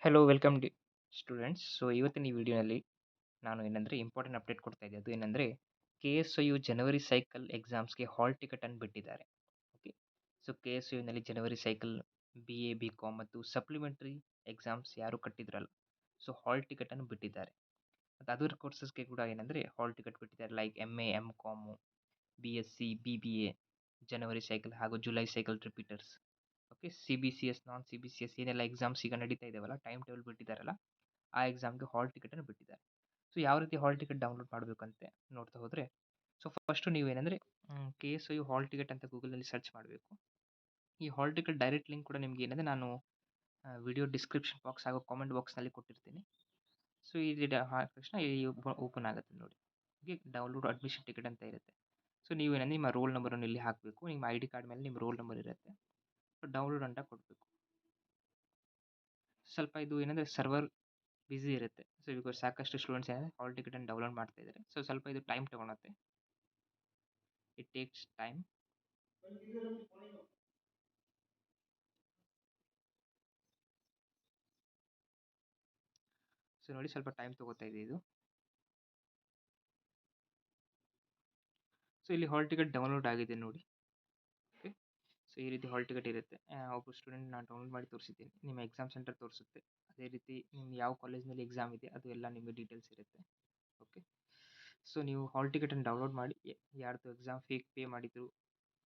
Hello welcome students. ಇವತ್ತಿನ ಈ ವಿಡಿಯೋನಲ್ಲಿ ನಾನು ಏನಂದರೆ ಇಂಪಾರ್ಟೆಂಟ್ ಅಪ್ಡೇಟ್ ಕೊಡ್ತಾ ಇದ್ದೆ. ಅದು ಏನಂದರೆ KSIU ಜನವರಿ ಸೈಕಲ್ ಎಕ್ಸಾಮ್ಸ್ಗೆ ಹಾಲ್ ಟಿಕೆಟ್ ಅನ್ನು ಬಿಟ್ಟಿದ್ದಾರೆ. ಓಕೆ, ಸೊ KSIUನಲ್ಲಿ ಜನವರಿ ಸೈಕಲ್ BA BCom ಮತ್ತು ಸಪ್ಲಿಮೆಂಟರಿ ಎಕ್ಸಾಮ್ಸ್ ಯಾರು ಕಟ್ಟಿದ್ರಲ್ಲ, ಸೊ ಹಾಲ್ ಟಿಕೆಟ್ ಅನ್ನು ಬಿಟ್ಟಿದ್ದಾರೆ. ಮತ್ತು ಅದರ್ ಕೋರ್ಸಸ್ಗೆ ಕೂಡ ಏನಂದರೆ ಹಾಲ್ ಟಿಕೆಟ್ ಬಿಟ್ಟಿದ್ದಾರೆ. Like MA MCom, BSc BBA ಜನವರಿ ಸೈಕಲ್ ಹಾಗೂ July cycle repeaters. Okay, CBCS ನಾನ್ CBCS ಏನೆಲ್ಲ ಎಕ್ಸಾಮ್ಸ್ ಈಗ ನಡೀತಾ ಇದಾವಲ್ಲ, ಟೈಮ್ ಟೇಬಲ್ ಬಿಟ್ಟಿದ್ದಾರಲ್ಲ, ಆ ಎಕ್ಸಾಮ್ಗೆ ಹಾಲ್ ಟಿಕೆಟನ್ನು ಬಿಟ್ಟಿದ್ದಾರೆ. ಸೊ ಯಾವ ರೀತಿ ಹಾಲ್ ಟಿಕೆಟ್ ಡೌನ್ಲೋಡ್ ಮಾಡಬೇಕಂತೆ ನೋಡ್ತಾ ಹೋದರೆ, ಸೊ ಫಸ್ಟು ನೀವೇನೆಂದರೆ KSIU ಹಾಲ್ ಟಿಕೆಟ್ ಅಂತ ಗೂಗಲಲ್ಲಿ ಸರ್ಚ್ ಮಾಡಬೇಕು. ಈ ಹಾಲ್ ಟಿಕೆಟ್ ಡೈರೆಕ್ಟ್ ಲಿಂಕ್ ಕೂಡ ನಿಮಗೆ ಏನಂದರೆ ನಾನು ವಿಡಿಯೋ ಡಿಸ್ಕ್ರಿಪ್ಷನ್ ಬಾಕ್ಸ್ ಹಾಗೂ ಕಾಮೆಂಟ್ ಬಾಕ್ಸ್ನಲ್ಲಿ ಕೊಟ್ಟಿರ್ತೀನಿ. ಸೊ ಇದು ಹಾಕಿದ ತಕ್ಷಣ ಓಪನ್ ಆಗುತ್ತೆ ನೋಡಿ. ಓಕೆ, ಡೌನ್ಲೋಡ್ ಅಡ್ಮಿಷನ್ ಟಿಕೆಟ್ ಅಂತ ಇರುತ್ತೆ. ಸೊ ನೀವೇನಂದ್ರೆ ನಿಮ್ಮ ರೋಲ್ ನಂಬರನ್ನು ಇಲ್ಲಿ ಹಾಕಬೇಕು. ನಿಮ್ಮ ID ಕಾರ್ಡ್ ಮೇಲೆ ನಿಮ್ಮ ರೋಲ್ ನಂಬರ್ ಇರುತ್ತೆ. ಡೌನ್ಲೋಡ್ ಅಂತ ಕೊಡಬೇಕು. ಸ್ವಲ್ಪ ಇದು ಏನಂದರೆ ಸರ್ವರ್ ಬಿಸಿ ಇರುತ್ತೆ. ಸೊ ಬಿಕಾಸ್ ಸಾಕಷ್ಟು ಸ್ಟೂಡೆಂಟ್ಸ್ ಏನಂದರೆ ಹಾಲ್ ಟಿಕೆಟನ್ನು ಡೌನ್ಲೋಡ್ ಮಾಡ್ತಾ ಇದ್ದಾರೆ. ಸೊ ಸ್ವಲ್ಪ ಇದು ಟೈಮ್ ತೊಗೊಳುತ್ತೆ. It takes time. ಸೊ ನೋಡಿ, ಸ್ವಲ್ಪ ಟೈಮ್ ತೊಗೋತಾ ಇದೆ ಇದು. ಸೊ ಇಲ್ಲಿ ಹಾಲ್ ಟಿಕೆಟ್ ಡೌನ್ಲೋಡ್ ಆಗಿದೆ ನೋಡಿ. ಓಕೆ, ಸೊ ಈ ರೀತಿ ಹಾಲ್ ಟಿಕೆಟ್ ಇರುತ್ತೆ. ಒಬ್ಬ ಸ್ಟೂಡೆಂಟ್ ನಾನು ಡೌನ್ಲೋಡ್ ಮಾಡಿ ತೋರಿಸಿದ್ದೀನಿ. ನಿಮ್ಮ ಎಕ್ಸಾಮ್ ಸೆಂಟರ್ ತೋರಿಸುತ್ತೆ. ಅದೇ ರೀತಿ ನಿಮ್ಮ ಯಾವ ಕಾಲೇಜ್ನಲ್ಲಿ ಎಕ್ಸಾಮ್ ಇದೆ ಅದು ಎಲ್ಲ ನಿಮಗೆ ಡೀಟೇಲ್ಸ್ ಇರುತ್ತೆ. ಓಕೆ, ಸೊ ನೀವು ಹಾಲ್ ಟಿಕೆಟನ್ನು ಡೌನ್ಲೋಡ್ ಮಾಡಿ ಯಾರ್ದು ಎಕ್ಸಾಮ್ ಫೀ ಪೇ ಮಾಡಿದ್ರು,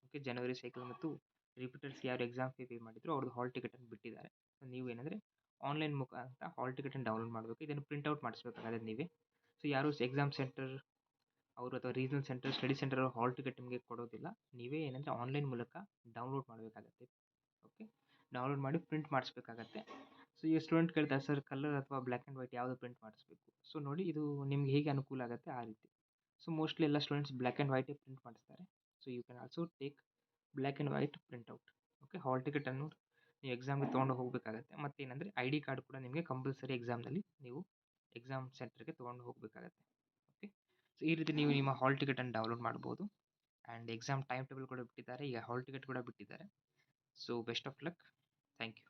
ಓಕೆ, ಜನವರಿ ಸೈಕಲ್ ಮತ್ತು ರಿಪೀಟರ್ಸ್ ಯಾರು ಎಕ್ಸಾಮ್ ಫೀ ಪೇ ಮಾಡಿದ್ರು ಅವ್ರದ್ದು ಹಾಲ್ ಟಿಕೆಟನ್ನು ಬಿಟ್ಟಿದ್ದಾರೆ. ನೀವು ಏನಂದರೆ ಆನ್ಲೈನ್ ಮುಖಾಂತರ ಹಾಲ್ ಟಿಕೆಟನ್ನು ಡೌನ್ಲೋಡ್ ಮಾಡಬೇಕು. ಇದನ್ನು ಪ್ರಿಂಟ್ಔಟ್ ಮಾಡಿಸ್ಬೇಕಾದ್ರೆ ನೀವೇ. ಸೊ ಯಾರು ಎಕ್ಸಾಮ್ ಸೆಂಟರ್ ಅವರು ಅಥವಾ regional centre, study centre hall ticket ನಿಮಗೆ ಕೊಡೋದಿಲ್ಲ. ನೀವೇ ಏನಂದರೆ ಆನ್ಲೈನ್ ಮೂಲಕ ಡೌನ್ಲೋಡ್ ಮಾಡಬೇಕಾಗತ್ತೆ. ಓಕೆ, ಡೌನ್ಲೋಡ್ ಮಾಡಿ ಪ್ರಿಂಟ್ ಮಾಡಿಸ್ಬೇಕಾಗತ್ತೆ. ಸೊ ಈ ಸ್ಟೂಡೆಂಟ್ ಕೇಳ್ತಾರೆ, ಸರ್ ಕಲರ್ ಅಥವಾ ಬ್ಲ್ಯಾಕ್ ಆ್ಯಂಡ್ ವೈಟ್ ಯಾವುದು ಪ್ರಿಂಟ್ ಮಾಡಿಸ್ಬೇಕು? ಸೊ ನೋಡಿ, ಇದು ನಿಮ್ಗೆ ಹೇಗೆ ಅನುಕೂಲ ಆಗುತ್ತೆ ಆ ರೀತಿ. ಸೊ ಮೋಸ್ಟ್ಲಿ ಎಲ್ಲ ಸ್ಟೂಡೆಂಟ್ಸ್ ಬ್ಲ್ಯಾಕ್ ಆ್ಯಂಡ್ ವೈಟೇ ಪ್ರಿಂಟ್ ಮಾಡಿಸ್ತಾರೆ. So you can also take black and white printout. Okay, hall ಟಿಕೆಟನ್ನು ನೀವು ಎಕ್ಸಾಮ್ಗೆ ತೊಗೊಂಡು ಹೋಗಬೇಕಾಗತ್ತೆ. ಮತ್ತೇನೆಂದರೆ ID ಕಾರ್ಡ್ ಕೂಡ ನಿಮಗೆ ಕಂಪಲ್ಸರಿ ಎಕ್ಸಾಮ್ನಲ್ಲಿ ನೀವು ಎಕ್ಸಾಮ್ ಸೆಂಟರ್ಗೆ ತೊಗೊಂಡು ಹೋಗಬೇಕಾಗತ್ತೆ. ಓಕೆ, ಸೊ ಈ ರೀತಿ ನೀವು ನಿಮ್ಮ ಹಾಲ್ ಟಿಕೆಟನ್ನು ಡೌನ್ಲೋಡ್ ಮಾಡ್ಬೋದು. ಆ್ಯಂಡ್ ಎಕ್ಸಾಮ್ ಟೈಮ್ ಟೇಬಲ್ ಕೂಡ ಬಿಟ್ಟಿದ್ದಾರೆ. ಈಗ ಹಾಲ್ ಟಿಕೆಟ್ ಕೂಡ ಬಿಟ್ಟಿದ್ದಾರೆ. So best of luck. Thank you.